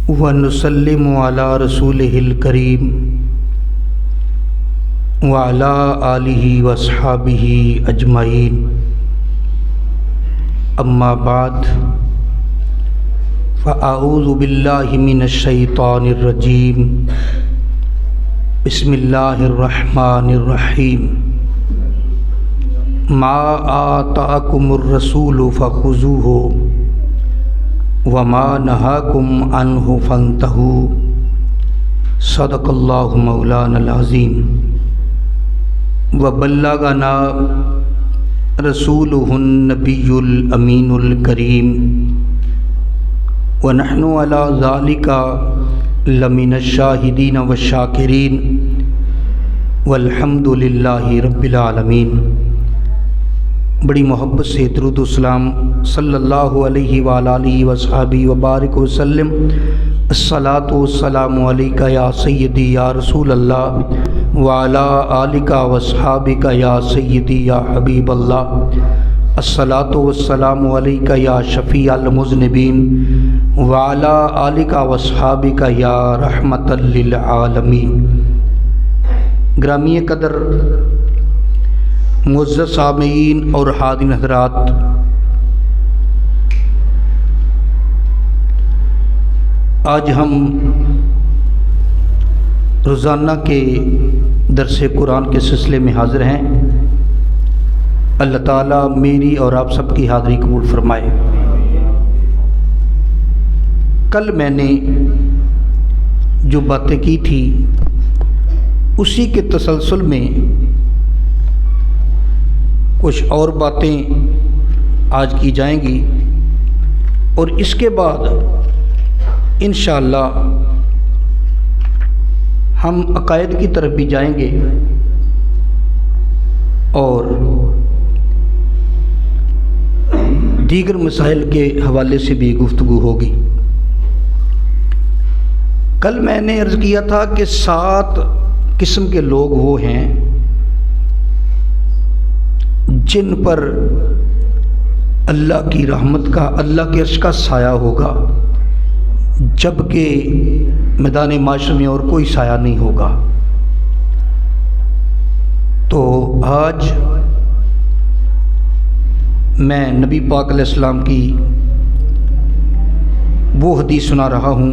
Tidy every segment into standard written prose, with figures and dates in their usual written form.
ونسلم علی رسولہ الکریم وعلی آلہ واصحابہ اجمعین، اما بعد فاعوذ باللہ من الشیطان الرجیم، بسم اللہ الرحمن الرحیم۔ ما آتاکم الرسول فخذوہ وما نہاکم عنہ فانتہوا، صدق اللہ مولانا العظیم۔ وبلغنا رسولہ النبی الامین الکریم، ونحن علی ذالک لمن الشاہدین والشاکرین، والحمد للہ رب العالمین۔ بڑی محبت سے درود و سلام صلی اللہ علیہ وآلہ وصحبہ وبارک وسلم۔ الصلاۃ والسلام علیک یا سیدی یا رسول اللہ، وعلی آلک واصحابک یا سیدی یا حبیب اللہ۔ الصلاۃ والسلام علیک یا شفیع المذنبین، وعلی آلک واصحابک یا رحمۃ للعالمین۔ گرامی قدر معزز سامعین اور حاضرین حضرات، آج ہم روزانہ کے درس قرآن کے سلسلے میں حاضر ہیں۔ اللہ تعالیٰ میری اور آپ سب کی حاضری قبول فرمائے۔ کل میں نے جو باتیں کی تھی اسی کے تسلسل میں کچھ اور باتیں آج کی جائیں گی، اور اس کے بعد انشاءاللہ ہم عقائد کی طرف بھی جائیں گے اور دیگر مسائل کے حوالے سے بھی گفتگو ہوگی۔ کل میں نے عرض کیا تھا کہ 7 قسم کے لوگ وہ ہیں جن پر اللہ کی رحمت کا، اللہ کے عرش کا سایہ ہوگا، جبکہ میدان معاشر میں اور کوئی سایہ نہیں ہوگا۔ تو آج میں نبی پاک علیہ السلام کی وہ حدیث سنا رہا ہوں،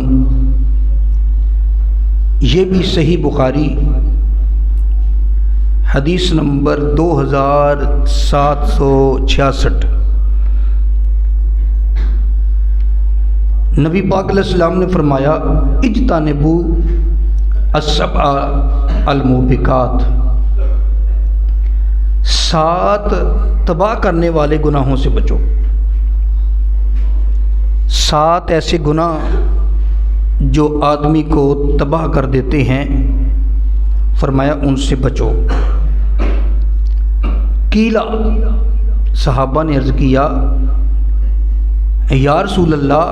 یہ بھی صحیح بخاری حدیث نمبر 2766۔ نبی پاک علیہ السلام نے فرمایا، اجتنبوا السبع الموبقات، 7 تباہ کرنے والے گناہوں سے بچو۔ 7 ایسے گناہ جو آدمی کو تباہ کر دیتے ہیں، فرمایا ان سے بچو۔ قیل، صحابہ نے عرض کیا، یا رسول اللہ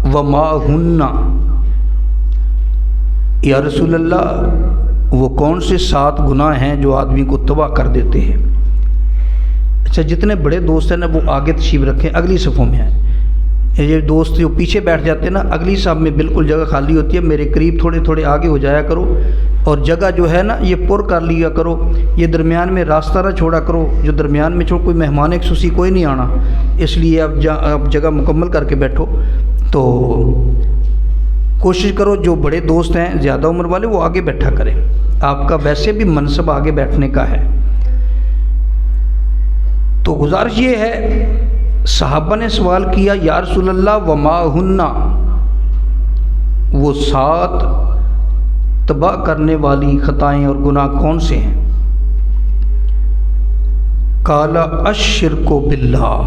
وما ہن، یا رسول اللہ وہ کون سے 7 گناہ ہیں جو آدمی کو تباہ کر دیتے ہیں؟ اچھا، جتنے بڑے دوست ہیں نا وہ آگے تشریف رکھیں، اگلی صفوں میں ہیں۔ یہ دوست جو پیچھے بیٹھ جاتے ہیں نا، اگلی صف میں بالکل جگہ خالی ہوتی ہے، میرے قریب تھوڑے تھوڑے آگے ہو جایا کرو، اور جگہ جو ہے نا یہ پر کر لیا کرو، یہ درمیان میں راستہ نہ چھوڑا کرو، جو درمیان میں چھوڑ، کوئی مہمان خصوصی کوئی نہیں آنا، اس لیے اب جگہ مکمل کر کے بیٹھو۔ تو کوشش کرو جو بڑے دوست ہیں زیادہ عمر والے وہ آگے بیٹھا کریں، آپ کا ویسے بھی منصب آگے بیٹھنے کا ہے۔ تو گزارش یہ ہے، صحابہ نے سوال کیا، یا رسول اللہ وما ہن، وہ 7 تباہ کرنے والی خطائیں اور گناہ کون سے ہیں؟ قال الشرک باللہ،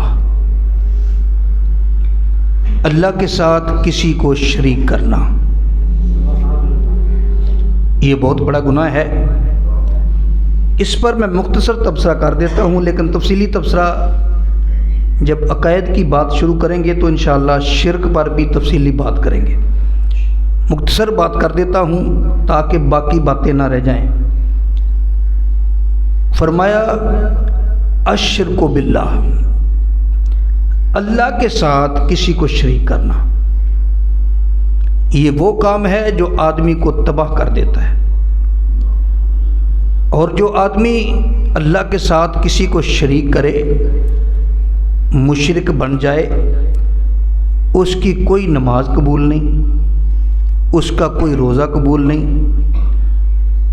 اللہ کے ساتھ کسی کو شریک کرنا، یہ بہت بڑا گناہ ہے۔ اس پر میں مختصر تبصرہ کر دیتا ہوں، لیکن تفصیلی تبصرہ جب عقائد کی بات شروع کریں گے تو انشاءاللہ شرک پر بھی تفصیلی بات کریں گے۔ مختصر بات کر دیتا ہوں تاکہ باقی باتیں نہ رہ جائیں۔ فرمایا الشرک باللہ، اللہ کے ساتھ کسی کو شریک کرنا، یہ وہ کام ہے جو آدمی کو تباہ کر دیتا ہے، اور جو آدمی اللہ کے ساتھ کسی کو شریک کرے، مشرک بن جائے، اس کی کوئی نماز قبول نہیں، اس کا کوئی روزہ قبول نہیں،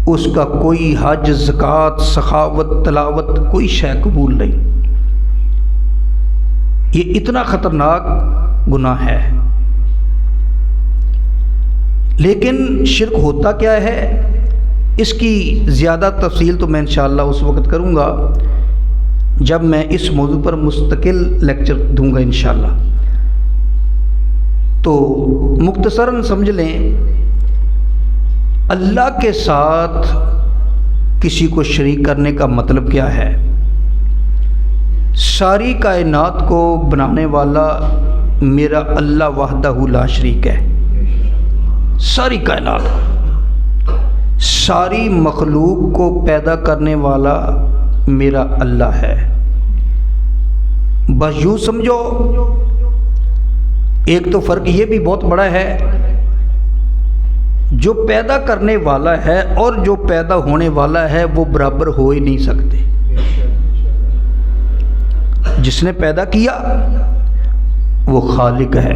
اس کا کوئی حج، زکوٰۃ، سخاوت، تلاوت، کوئی شے قبول نہیں۔ یہ اتنا خطرناک گناہ ہے۔ لیکن شرک ہوتا کیا ہے، اس کی زیادہ تفصیل تو میں انشاءاللہ اس وقت کروں گا جب میں اس موضوع پر مستقل لیکچر دوں گا انشاءاللہ۔ تو مختصراً سمجھ لیں، اللہ کے ساتھ کسی کو شریک کرنے کا مطلب کیا ہے؟ ساری کائنات کو بنانے والا میرا اللہ وحدہ لا شریک ہے۔ ساری کائنات کو، ساری مخلوق کو پیدا کرنے والا میرا اللہ ہے۔ بس یوں سمجھو، ایک تو فرق یہ بھی بہت بڑا ہے، جو پیدا کرنے والا ہے اور جو پیدا ہونے والا ہے وہ برابر ہو ہی نہیں سکتے۔ جس نے پیدا کیا وہ خالق ہے،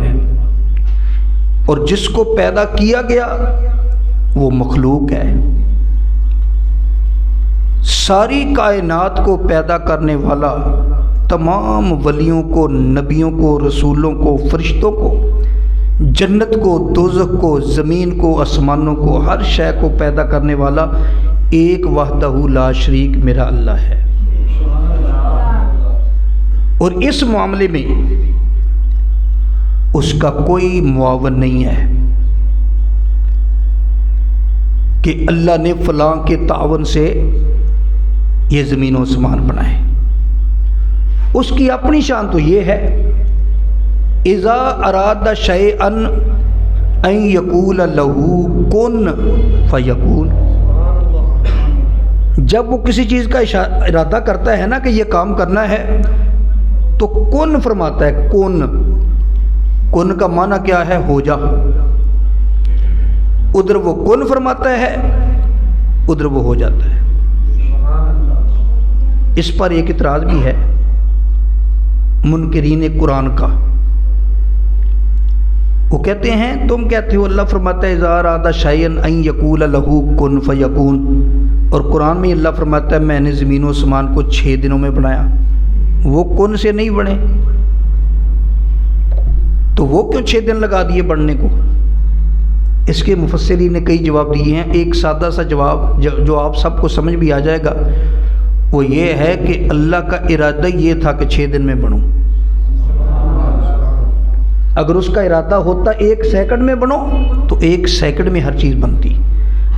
اور جس کو پیدا کیا گیا وہ مخلوق ہے۔ ساری کائنات کو پیدا کرنے والا تمام ولیوں کو، نبیوں کو، رسولوں کو، فرشتوں کو، جنت کو، دوزخ کو، زمین کو، آسمانوں کو، ہر شے کو پیدا کرنے والا ایک وحدہ لا شریک میرا اللہ ہے۔ اور اس معاملے میں اس کا کوئی معاون نہیں ہے کہ اللہ نے فلاں کے تعاون سے یہ زمین و آسمان بنائے۔ اس کی اپنی شان تو یہ ہے، اذا اراد شیئا ان یقول له کن فیکون۔ جب وہ کسی چیز کا ارادہ کرتا ہے نا کہ یہ کام کرنا ہے تو کن فرماتا ہے۔ کن، کن کا معنی کیا ہے؟ ہو جا۔ ادھر وہ کن فرماتا ہے، ادھر وہ ہو جاتا ہے۔ اس پر ایک اعتراض بھی ہے منکرین قرآن کا۔ وہ کہتے ہیں تم کہتے ہو اللہ فرماتا ہے اذا اراد شیئا ان یقول له کن فیکون، اور قرآن میں اللہ فرماتا ہے میں نے زمین و آسمان کو 6 دنوں میں بنایا۔ وہ کن سے نہیں بنے تو وہ کیوں 6 دن لگا دیے بننے کو؟ اس کے مفسرین نے کئی جواب دیے ہیں۔ ایک سادہ سا جواب جو آپ سب کو سمجھ بھی آ جائے گا وہ یہ ہے کہ اللہ کا ارادہ یہ تھا کہ 6 دن میں بنوں۔ اگر اس کا ارادہ ہوتا 1 سیکنڈ میں بنو تو 1 سیکنڈ میں ہر چیز بنتی۔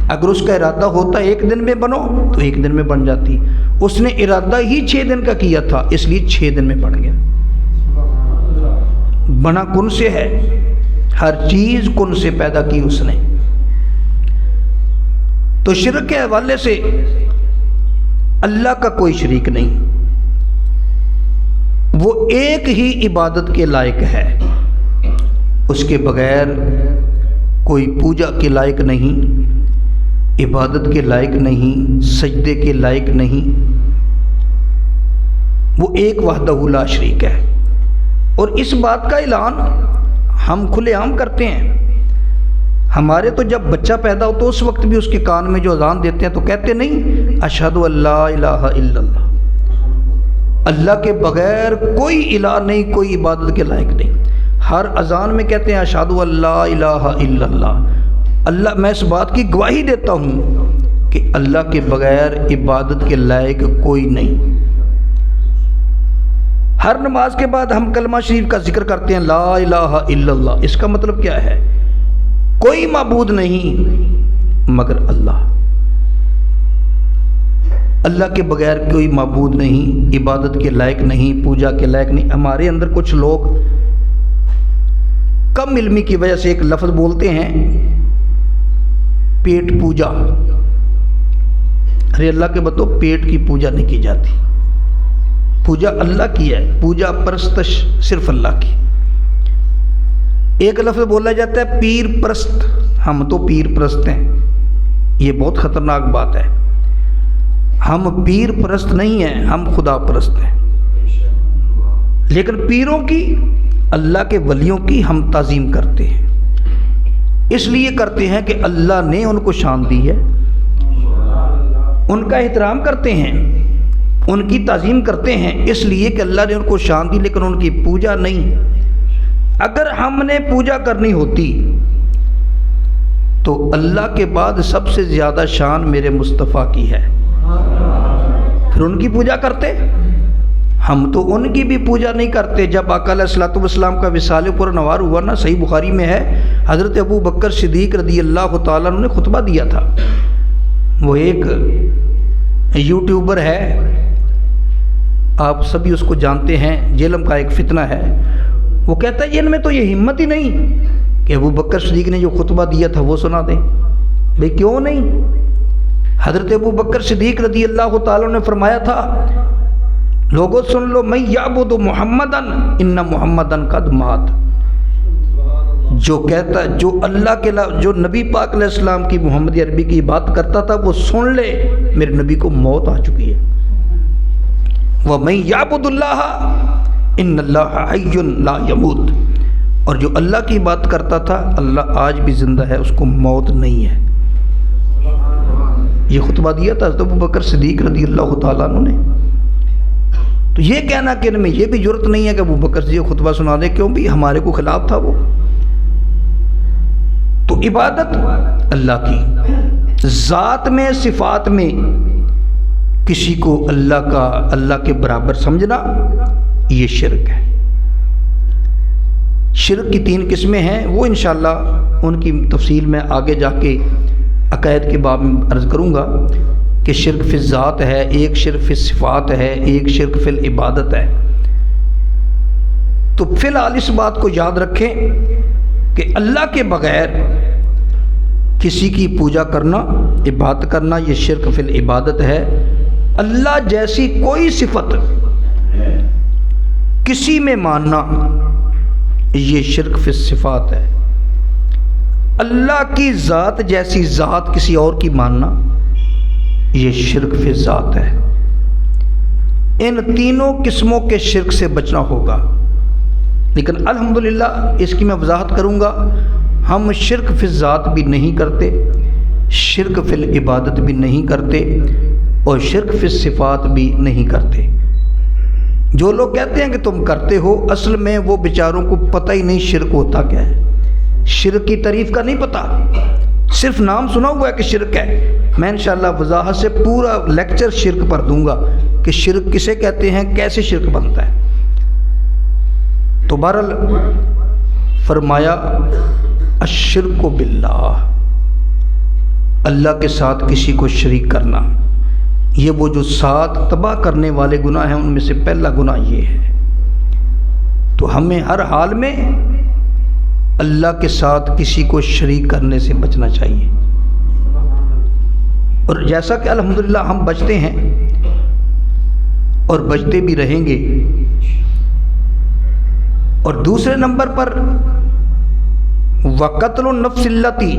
اگر اس کا ارادہ ہوتا 1 دن میں بنو تو 1 دن میں بن جاتی۔ اس نے ارادہ ہی 6 دن کا کیا تھا، اس لیے 6 دن میں بن گیا۔ بنا کن سے ہے، ہر چیز کن سے پیدا کی اس نے۔ تو شرک کے حوالے سے اللہ کا کوئی شریک نہیں، وہ ایک ہی عبادت کے لائق ہے، اس کے بغیر کوئی پوجا کے لائق نہیں، عبادت کے لائق نہیں، سجدے کے لائق نہیں۔ وہ ایک وحدہ لا شریک ہے، اور اس بات کا اعلان ہم کھلے عام کرتے ہیں۔ ہمارے تو جب بچہ پیدا ہو تو اس وقت بھی اس کے کان میں جو اذان دیتے ہیں تو کہتے نہیں اشہد ان لا الہ الا اللہ، اللہ کے بغیر کوئی الہ نہیں، کوئی عبادت کے لائق نہیں۔ ہر اذان میں کہتے ہیں اشہد ان لا الہ الا اللہ۔ اللہ، میں اس بات کی گواہی دیتا ہوں کہ اللہ کے بغیر عبادت کے لائق کوئی نہیں۔ ہر نماز کے بعد ہم کلمہ شریف کا ذکر کرتے ہیں لا الہ الا اللہ۔ اس کا مطلب کیا ہے؟ کوئی معبود نہیں مگر اللہ، اللہ کے بغیر کوئی معبود نہیں، عبادت کے لائق نہیں، پوجا کے لائق نہیں۔ ہمارے اندر کچھ لوگ کم علمی کی وجہ سے ایک لفظ بولتے ہیں پیٹ پوجا۔ ارے اللہ کے بتو پیٹ کی پوجا نہیں کی جاتی، پوجا اللہ کی ہے، پوجا پرستش صرف اللہ کی۔ ایک لفظ بولا جاتا ہے پیر پرست، ہم تو پیر پرست ہیں، یہ بہت خطرناک بات ہے۔ ہم پیر پرست نہیں ہیں، ہم خدا پرست ہیں، لیکن پیروں کی، اللہ کے ولیوں کی ہم تعظیم کرتے ہیں، اس لیے کرتے ہیں کہ اللہ نے ان کو شان دی ہے، ان کا احترام کرتے ہیں، ان کی تعظیم کرتے ہیں، اس لیے کہ اللہ نے ان کو شان دی، لیکن ان کی پوجا نہیں۔ اگر ہم نے پوجا کرنی ہوتی تو اللہ کے بعد سب سے زیادہ شان میرے مصطفیٰ کی ہے، پھر ان کی پوجا کرتے۔ ہم تو ان کی بھی پوجا نہیں کرتے۔ جب آقا علیہ الصلوۃ والسلام کا وصال پرنوار ہوا نا، صحیح بخاری میں ہے، حضرت ابو بکر صدیق رضی اللہ تعالیٰ عنہ نے خطبہ دیا تھا۔ وہ ایک یوٹیوبر ہے، آپ سبھی اس کو جانتے ہیں، جہلم کا ایک فتنہ ہے۔ وہ کہتا ہے ان میں تو یہ ہمت ہی نہیں کہ ابو بکر صدیق نے جو خطبہ دیا تھا وہ سنا دیں۔ بھئی کیوں نہیں؟ حضرت ابو بکر صدیق رضی اللہ تعالیٰ نے فرمایا تھا، لوگوں سن لو، میں یعبد محمدن ان محمدن قد مات، جو کہتا ہے، جو اللہ کے جو نبی پاک علیہ السلام کی محمدی عربی کی بات کرتا تھا وہ سن لے، میرے نبی کو موت آ چکی ہے۔ وَمَن يَعْبُدُ اللَّهَ إِنَّ اللَّهَ حَيٌّ لَا يَمُوتُ، اور جو اللہ کی بات کرتا تھا اللہ آج بھی زندہ ہے، اس کو موت نہیں ہے۔ یہ خطبہ دیا تھا حضرت ابو بکر صدیق رضی اللہ تعالیٰ عنہ نے۔ تو یہ کہنا کہ ان میں یہ بھی جرت نہیں ہے کہ ابو بکر صدیق خطبہ سنا دے، کیوں بھی ہمارے کو خلاف تھا وہ۔ تو عبادت اللہ کی، ذات میں صفات میں کسی کو اللہ کے برابر سمجھنا یہ شرک ہے۔ شرک کی 3 قسمیں ہیں، وہ انشاءاللہ ان کی تفصیل میں آگے جا کے عقائد کے باب میں عرض کروں گا کہ شرک فی الذات ہے، ایک شرک فی الصفات ہے، ایک شرک فی العبادت ہے۔ تو فی الحال اس بات کو یاد رکھیں کہ اللہ کے بغیر کسی کی پوجا کرنا، عبادت کرنا، یہ شرک فی العبادت ہے۔ اللہ جیسی کوئی صفت کسی میں ماننا یہ شرک فی الصفات ہے۔ اللہ کی ذات جیسی ذات کسی اور کی ماننا یہ شرک فی الذات ہے۔ ان تینوں قسموں کے شرک سے بچنا ہوگا، لیکن الحمدللہ اس کی میں وضاحت کروں گا، ہم شرک فی الذات بھی نہیں کرتے، شرک فی العبادت بھی نہیں کرتے، اور شرک فی الصفات بھی نہیں کرتے۔ جو لوگ کہتے ہیں کہ تم کرتے ہو، اصل میں وہ بیچاروں کو پتہ ہی نہیں شرک ہوتا کیا ہے، شرک کی تعریف کا نہیں پتہ، صرف نام سنا ہوا ہے کہ شرک ہے۔ میں انشاءاللہ وضاحت سے پورا لیکچر شرک پر دوں گا کہ شرک کسے کہتے ہیں، کیسے شرک بنتا ہے۔ تو بہرحال فرمایا الشرک باللہ، اللہ کے ساتھ کسی کو شریک کرنا، یہ وہ جو 7 تباہ کرنے والے گناہ ہیں ان میں سے پہلا گناہ یہ ہے۔ تو ہمیں ہر حال میں اللہ کے ساتھ کسی کو شریک کرنے سے بچنا چاہیے، اور جیسا کہ الحمدللہ ہم بچتے ہیں اور بچتے بھی رہیں گے۔ اور دوسرے نمبر پر وَقَتْلُ النَّفْسِ الَّتِي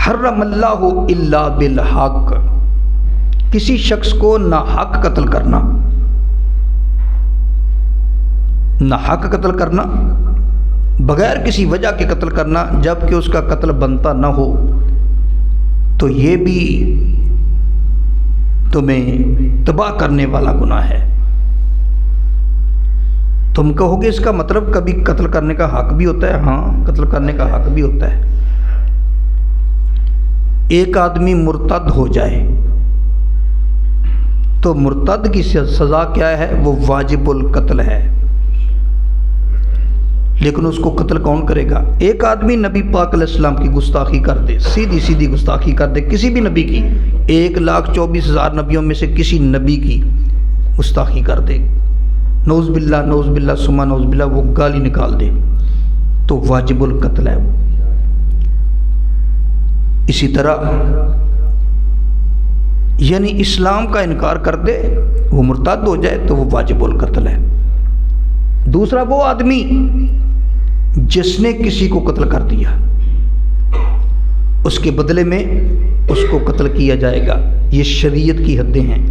حَرَّمَ اللَّهُ إِلَّا بِالْحَقِّ، کسی شخص کو ناحق قتل کرنا، ناحق قتل کرنا، بغیر کسی وجہ کے قتل کرنا، جب کہ اس کا قتل بنتا نہ ہو، تو یہ بھی تمہیں تباہ کرنے والا گناہ ہے۔ تم کہو گے اس کا مطلب کبھی قتل کرنے کا حق بھی ہوتا ہے؟ ہاں، قتل کرنے کا حق بھی ہوتا ہے۔ ایک آدمی مرتد ہو جائے تو مرتد کی سزا کیا ہے؟ وہ واجب القتل ہے، لیکن اس کو قتل کون کرے گا؟ ایک آدمی نبی پاک علیہ السلام کی گستاخی کر دے، سیدھی گستاخی کر دے کسی بھی نبی کی، 1,24,000 نبیوں میں سے کسی نبی کی گستاخی کر دے، نعوذ باللہ ثم نعوذ باللہ، وہ گالی نکال دے، تو واجب القتل ہے وہ۔ اسی طرح یعنی اسلام کا انکار کر دے، وہ مرتد ہو جائے تو وہ واجب القتل ہے۔ دوسرا وہ آدمی جس نے کسی کو قتل کر دیا اس کے بدلے میں اس کو قتل کیا جائے گا. یہ شریعت کی حدیں ہیں.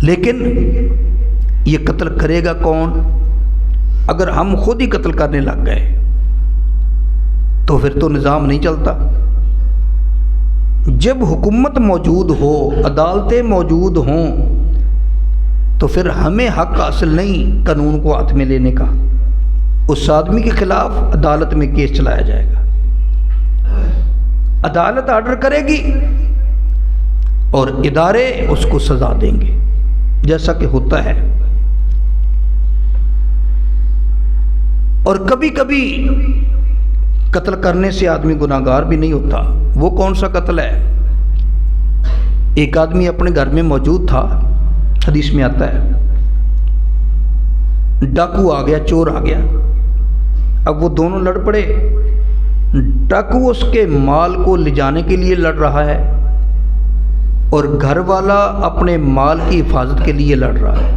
لیکن یہ قتل کرے گا کون؟ اگر ہم خود ہی قتل کرنے لگ گئے تو پھر تو نظام نہیں چلتا. جب حکومت موجود ہو، عدالتیں موجود ہوں، تو پھر ہمیں حق حاصل نہیں قانون کو ہاتھ میں لینے کا. اس آدمی کے خلاف عدالت میں کیس چلایا جائے گا. عدالت آرڈر کرے گی اور ادارے اس کو سزا دیں گے، جیسا کہ ہوتا ہے. اور کبھی کبھی قتل کرنے سے آدمی گناہ گار بھی نہیں ہوتا. وہ کون سا قتل ہے؟ ایک آدمی اپنے گھر میں موجود تھا، حدیث میں آتا ہے، ڈاکو آ گیا، چور آ گیا. اب وہ دونوں لڑ پڑے. ڈاکو اس کے مال کو لے جانے کے لیے لڑ رہا ہے اور گھر والا اپنے مال کی حفاظت کے لیے لڑ رہا ہے.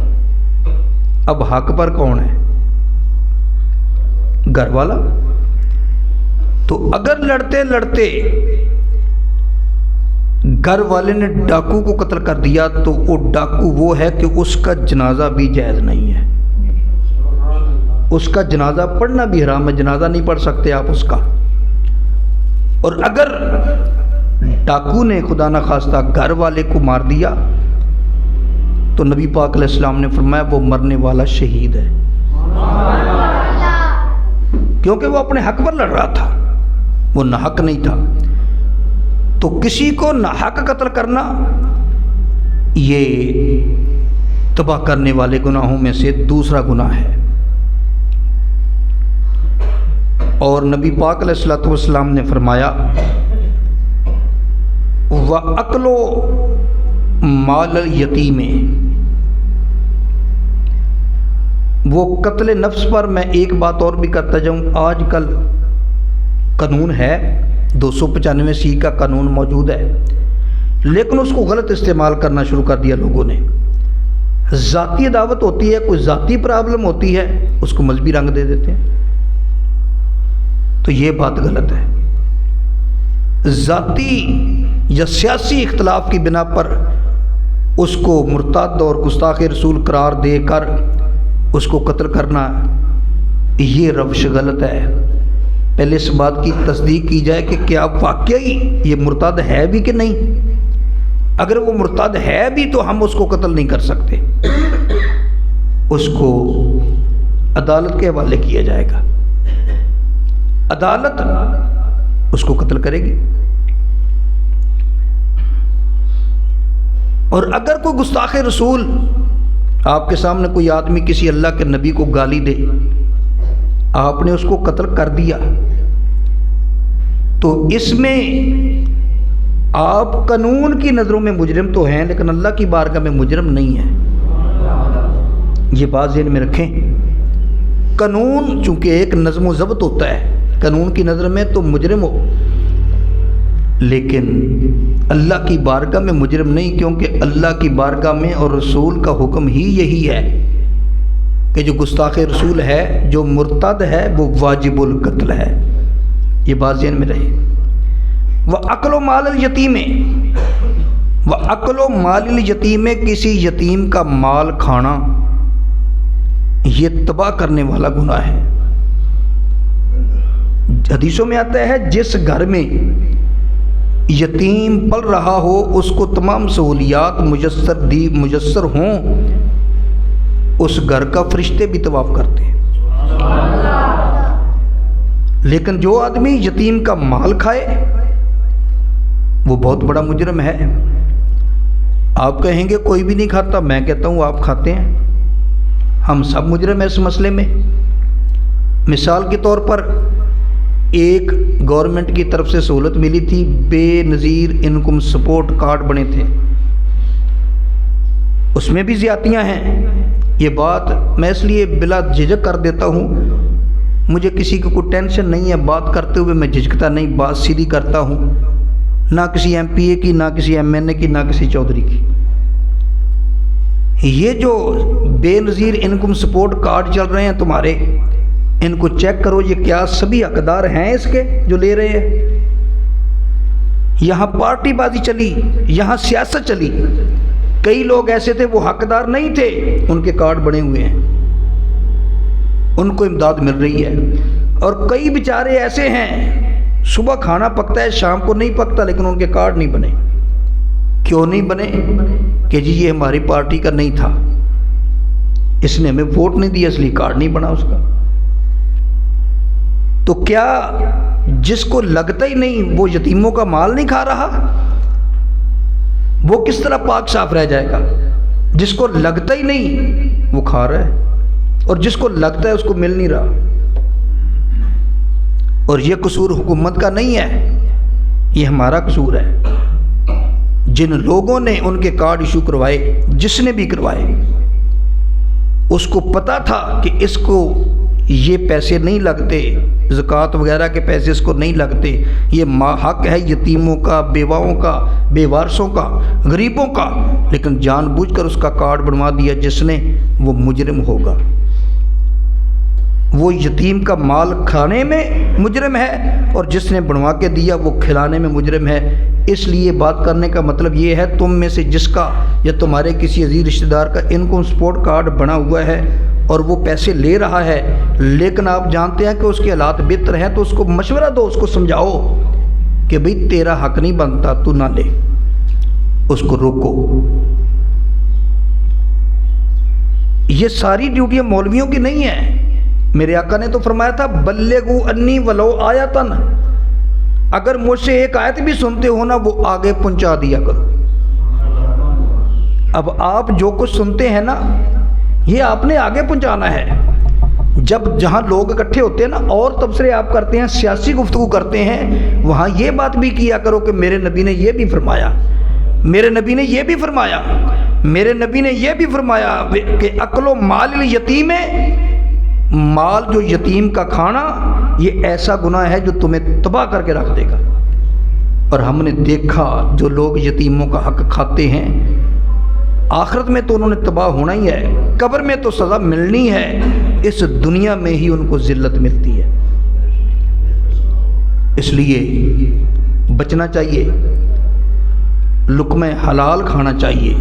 اب حق پر کون ہے؟ گھر والا. تو اگر لڑتے لڑتے گھر والے نے ڈاکو کو قتل کر دیا تو وہ ڈاکو وہ ہے کہ اس کا جنازہ بھی جائز نہیں ہے. اس کا جنازہ پڑھنا بھی حرام ہے. جنازہ نہیں پڑھ سکتے آپ اس کا. اور اگر ڈاکو نے خدا نہ خواستہ گھر والے کو مار دیا تو نبی پاک علیہ السلام نے فرمایا وہ مرنے والا شہید ہے، کیونکہ وہ اپنے حق پر لڑ رہا تھا، وہ ناحق نہیں تھا. تو کسی کو ناحق قتل کرنا یہ تباہ کرنے والے گناہوں میں سے دوسرا گناہ ہے. اور نبی پاک علیہ الصلوۃ والسلام نے فرمایا وَأَكْلُ مَالَ الْيَتِيمِ. وہ قتل نفس پر میں ایک بات اور بھی کرتا جاؤں. آج کل قانون ہے 295C کا قانون موجود ہے، لیکن اس کو غلط استعمال کرنا شروع کر دیا لوگوں نے. ذاتی عداوت ہوتی ہے، کوئی ذاتی پرابلم ہوتی ہے، اس کو مذہبی رنگ دے دیتے ہیں. تو یہ بات غلط ہے. ذاتی یا سیاسی اختلاف کی بنا پر اس کو مرتد اور گستاخ رسول قرار دے کر اس کو قتل کرنا یہ روش غلط ہے. پہلے اس بات کی تصدیق کی جائے کہ کیا واقعی یہ مرتد ہے بھی کہ نہیں. اگر وہ مرتد ہے بھی تو ہم اس کو قتل نہیں کر سکتے، اس کو عدالت کے حوالے کیا جائے گا. عدالت اس کو قتل کرے گی. اور اگر کوئی گستاخ رسول آپ کے سامنے کوئی آدمی کسی اللہ کے نبی کو گالی دے، آپ نے اس کو قتل کر دیا، تو اس میں آپ قانون کی نظروں میں مجرم تو ہیں لیکن اللہ کی بارگاہ میں مجرم نہیں ہیں. یہ بات ذہن میں رکھیں. قانون چونکہ ایک نظم و ضبط ہوتا ہے، قانون کی نظر میں تو مجرم ہو، لیکن اللہ کی بارگاہ میں مجرم نہیں، کیونکہ اللہ کی بارگاہ میں اور رسول کا حکم ہی یہی ہے کہ جو گستاخ رسول ہے، جو مرتد ہے، وہ واجب القتل ہے. یہ بات ذہن میں رہے. وَأَكْلُ مَالَ الْيَتِيمِ. وَأَكْلُ مَالِ الْيَتِيمِ. کسی یتیم کا مال کھانا یہ تباہ کرنے والا گناہ ہے. حدیثوں میں آتا ہے جس گھر میں یتیم پل رہا ہو اس کو تمام سہولیات میسر ہوں، اس گھر کا فرشتے بھی طواف کرتے ہیں. لیکن جو آدمی یتیم کا مال کھائے وہ بہت بڑا مجرم ہے. آپ کہیں گے کوئی بھی نہیں کھاتا، میں کہتا ہوں آپ کھاتے ہیں. ہم سب مجرم ہیں اس مسئلے میں. مثال کے طور پر ایک گورنمنٹ کی طرف سے سہولت ملی تھی، بے نظیر انکم سپورٹ کارڈ بنے تھے، اس میں بھی زیادتیاں ہیں. یہ بات میں اس لیے بلا جھجک کر دیتا ہوں، مجھے کسی کو کوئی ٹینشن نہیں ہے، بات کرتے ہوئے میں جھجکتا نہیں، بات سیدھی کرتا ہوں، نہ کسی ایم پی اے کی، نہ کسی ایم این اے کی، نہ کسی چودھری کی. یہ جو بے نظیر انکم سپورٹ کارڈ چل رہے ہیں تمہارے، ان کو چیک کرو، یہ کیا سبھی حقدار ہیں اس کے جو لے رہے ہیں؟ یہاں پارٹی بازی چلی، یہاں سیاست چلی، کئی لوگ ایسے تھے وہ حقدار نہیں تھے، ان کے کارڈ بنے ہوئے ہیں، ان کو امداد مل رہی ہے، اور کئی بیچارے ایسے ہیں صبح کھانا پکتا ہے شام کو نہیں پکتا لیکن ان کے کارڈ نہیں بنے۔ کیوں نہیں بنے؟ کہ جی یہ ہماری پارٹی کا نہیں تھا، اس نے ہمیں ووٹ نہیں دیا اس لیے کارڈ نہیں بنا اس کا۔ تو کیا جس کو لگتا ہی نہیں وہ یتیموں کا مال نہیں کھا رہا؟ وہ کس طرح پاک صاف رہ جائے گا؟ جس کو لگتا ہی نہیں وہ کھا رہا ہے، اور جس کو لگتا ہے اس کو مل نہیں رہا۔ اور یہ قصور حکومت کا نہیں ہے، یہ ہمارا قصور ہے۔ جن لوگوں نے ان کے کارڈ ایشو کروائے، جس نے بھی کروائے، اس کو پتا تھا کہ اس کو یہ پیسے نہیں لگتے، زکوٰۃ وغیرہ کے پیسے اس کو نہیں لگتے، یہ حق ہے یتیموں کا، بیواؤں کا، بے وارثوں کا، غریبوں کا، لیکن جان بوجھ کر اس کا کارڈ بنوا دیا جس نے، وہ مجرم ہوگا۔ وہ یتیم کا مال کھانے میں مجرم ہے، اور جس نے بنوا کے دیا وہ کھلانے میں مجرم ہے۔ اس لیے بات کرنے کا مطلب یہ ہے، تم میں سے جس کا یا تمہارے کسی عزیز رشتہ دار کا انکم سپورٹ کارڈ بنا ہوا ہے اور وہ پیسے لے رہا ہے، لیکن آپ جانتے ہیں کہ اس کے حالات بہتر ہیں، تو اس کو مشورہ دو، اس کو سمجھاؤ کہ بھئی تیرا حق نہیں بنتا، تو نہ لے، اس کو روکو۔ یہ ساری ڈیوٹیاں مولویوں کی نہیں ہیں۔ میرے آقا نے تو فرمایا تھا بلغوا انی ولو آیتن، اگر مجھ سے ایک آیت بھی سنتے ہو نا وہ آگے پہنچا دیا کرو۔ اب آپ جو کچھ سنتے ہیں نا یہ آپ نے آگے پہنچانا ہے۔ جب جہاں لوگ اکٹھے ہوتے ہیں نا اور تبصرے آپ کرتے ہیں، سیاسی گفتگو کرتے ہیں، وہاں یہ بات بھی کیا کرو کہ میرے نبی نے یہ بھی فرمایا، میرے نبی نے یہ بھی فرمایا، میرے نبی نے یہ بھی فرمایا کہ اکل و مال الیتیم، مال جو یتیم کا کھانا یہ ایسا گناہ ہے جو تمہیں تباہ کر کے رکھ دے گا۔ اور ہم نے دیکھا جو لوگ یتیموں کا حق کھاتے ہیں، آخرت میں تو انہوں نے تباہ ہونا ہی ہے، قبر میں تو سزا ملنی ہے، اس دنیا میں ہی ان کو ذلت ملتی ہے۔ اس لیے بچنا چاہیے، لقمہ حلال کھانا چاہیے۔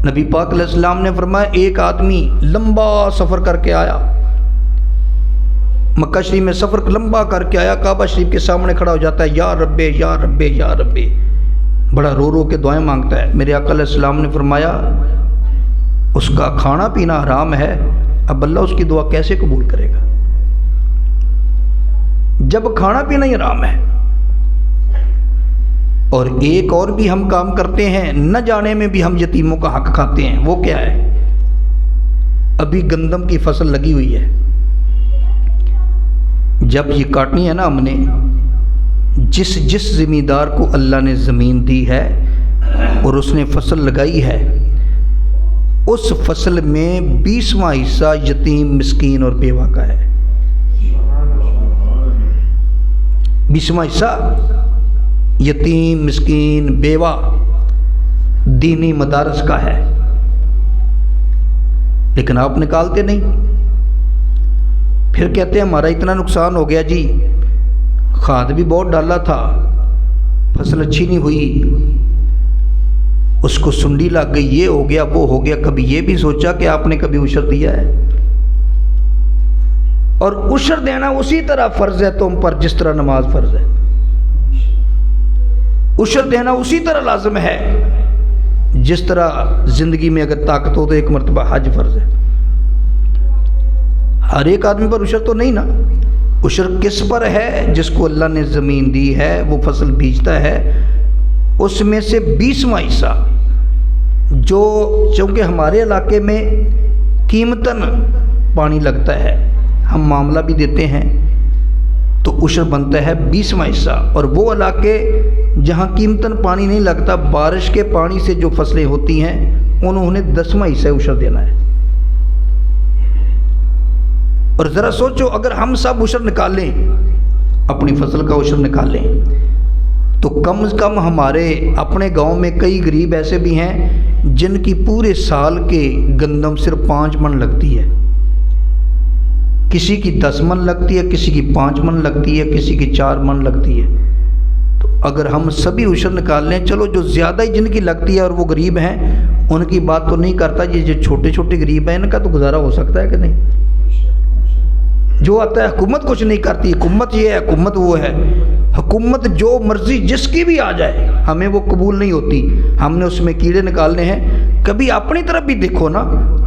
نبی پاک علیہ السلام نے فرمایا ایک آدمی لمبا سفر کر کے آیا، مکہ شریف میں سفر لمبا کر کے آیا، کعبہ شریف کے سامنے کھڑا ہو جاتا ہے، یا رب یا رب یا رب، بڑا رو رو کے دعائیں مانگتا ہے۔ میرے آقا علیہ السلام نے فرمایا اس کا کھانا پینا حرام ہے، اب اللہ اس کی دعا کیسے قبول کرے گا جب کھانا پینا ہی حرام ہے؟ اور ایک اور بھی ہم کام کرتے ہیں، نہ جانے میں بھی ہم یتیموں کا حق کھاتے ہیں۔ وہ کیا ہے؟ ابھی گندم کی فصل لگی ہوئی ہے، جب یہ کاٹنی ہے نا ہم نے، جس زمیندار کو اللہ نے زمین دی ہے اور اس نے فصل لگائی ہے، اس فصل میں 20واں حصہ یتیم مسکین اور بیوہ کا ہے۔ 20واں حصہ یتیم مسکین بیوہ دینی مدارس کا ہے، لیکن آپ نکالتے نہیں، پھر کہتے ہیں ہمارا اتنا نقصان ہو گیا جی، کھاد بھی بہت ڈالا تھا، فصل اچھی نہیں ہوئی، اس کو سنڈی لگ گئی، یہ ہو گیا وہ ہو گیا۔ کبھی یہ بھی سوچا کہ آپ نے کبھی عشر دیا ہے؟ اور عشر دینا اسی طرح فرض ہے تم پر جس طرح نماز فرض ہے، عشر دینا اسی طرح لازم ہے جس طرح زندگی میں اگر طاقت ہو تو ایک مرتبہ حج فرض ہے۔ ہر ایک آدمی پر عشر تو نہیں نا، عشر کس پر ہے؟ جس کو اللہ نے زمین دی ہے، وہ فصل بیجتا ہے، اس میں سے 20واں حصہ جو چونکہ ہمارے علاقے میں قیمتاً پانی لگتا ہے، ہم معاملہ بھی دیتے ہیں، تو عشر بنتا ہے 20واں حصہ۔ اور وہ علاقے جہاں قیمتاً پانی نہیں لگتا، بارش کے پانی سے جو فصلیں ہوتی ہیں، انہوں نے 10واں حصہ عشر دینا ہے۔ اور ذرا سوچو اگر ہم سب عشر نکالیں، اپنی فصل کا عشر نکالیں، تو کم از کم ہمارے اپنے گاؤں میں کئی غریب ایسے بھی ہیں جن کی پورے سال کے گندم صرف 5 من لگتی ہے، کسی کی 10 من لگتی ہے، کسی کی 5 من لگتی ہے، کسی کی 4 من لگتی ہے۔ تو اگر ہم سبھی عشر نکال لیں، چلو جو زیادہ ہی جن کی لگتی ہے اور وہ غریب ہیں ان کی بات تو نہیں کرتا، یہ جو چھوٹے چھوٹے غریب ہیں ان کا تو گزارا ہو سکتا ہے کہ نہیں؟ جو آتا ہے حکومت کچھ نہیں کرتی، حکومت یہ ہے، حکومت وہ ہے، حکومت جو مرضی جس کی بھی آ جائے ہمیں وہ قبول نہیں ہوتی، ہم نے اس میں کیڑے نکالنے ہیں۔ کبھی اپنی طرف بھی دیکھو نا،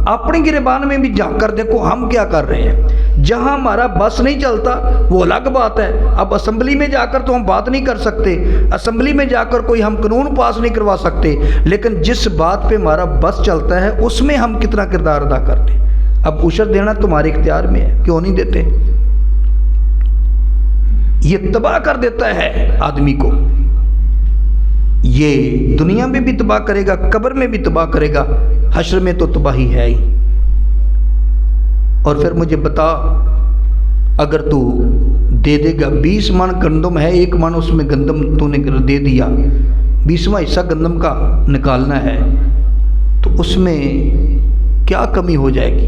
اپنی گریبان میں بھی جا کر دیکھو ہم کیا کر رہے ہیں۔ جہاں ہمارا بس نہیں چلتا وہ الگ بات ہے، اب اسمبلی میں جا کر تو ہم بات نہیں کر سکتے، اسمبلی میں جا کر کوئی ہم قانون پاس نہیں کروا سکتے، لیکن جس بات پہ ہمارا بس چلتا ہے اس میں ہم کتنا کردار ادا کرتے ہیں۔ اب عشر دینا تمہارے اختیار میں ہے، کیوں نہیں دیتے؟ یہ تباہ کر دیتا ہے آدمی کو، یہ دنیا میں بھی تباہ کرے گا، قبر میں بھی تباہ کرے گا، حشر میں تو تباہی ہے ہی۔ اور پھر مجھے بتا، اگر تو دے دے گا 20 من گندم ہے، 1 من اس میں گندم تو نے دے دیا، 20واں حصہ گندم کا نکالنا ہے، تو اس میں کیا کمی ہو جائے گی،